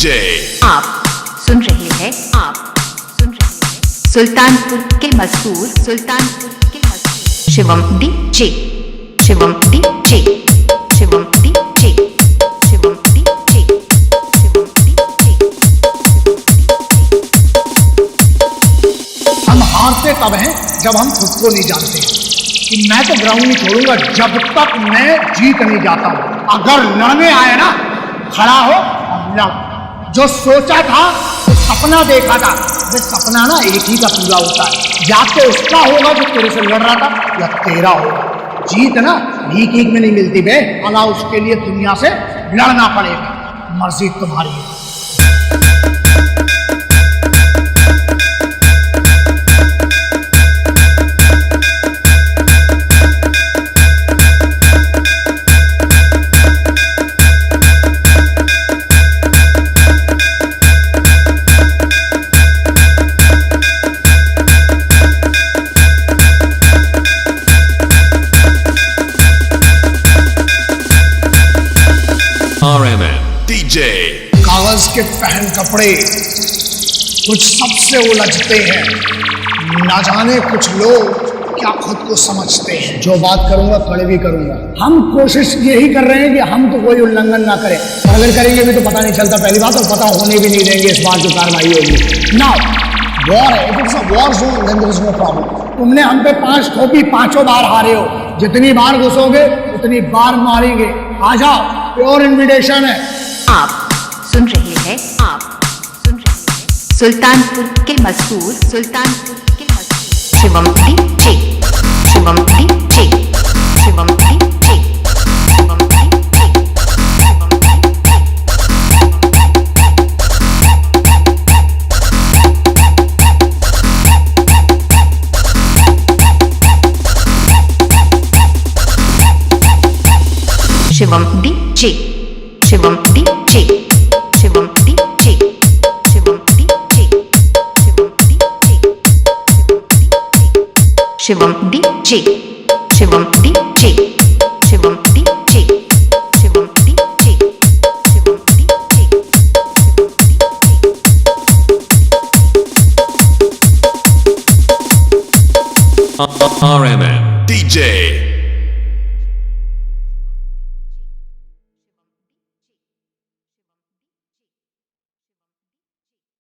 DJ। आप सुन रहे हैं सुल्तानपुर के मशहूर शिवम डीजे। हम हारते तब हैं जब हम खुद को नहीं जानते कि मैं तो ग्राउंड नहीं छोड़ूंगा जब तक मैं जीत नहीं जाता हूं। अगर लड़ने आए ना, खड़ा हो और लड़। जो सोचा था, जो सपना देखा था, वो सपना ना एक ही का पूरा होता है। या तो उसका होगा जो तेरे से लड़ रहा था, या तेरा होगा। जीत ना भीख में नहीं मिलती बे, अला उसके लिए दुनिया से लड़ना पड़ेगा। मर्जी तुम्हारी है। DJ। कागज के पहन कपड़े कुछ सबसे उलझते हैं, ना जाने कुछ लोग क्या खुद को समझते हैं। जो बात करूंगा खड़े भी करूंगा। हम कोशिश यही कर रहे हैं कि हम तो कोई उल्लंघन ना करें, और अगर करेंगे भी तो पता नहीं चलता। पहली बात, और पता होने भी नहीं देंगे इस बार जो कार्रवाई होगी। नाउ वॉर है, if it's a war zone then there is no problem. तुमने हम पे 5 ठोकी, 5 बार हारे हो। जितनी बार घुसोगे उतनी बार मारेंगे। आ जाओ, प्योर इन्विटेशन है। आप सुन रहे हैं सुल्तानपुर के मशहूर शिवम डीजे। RMN DJ।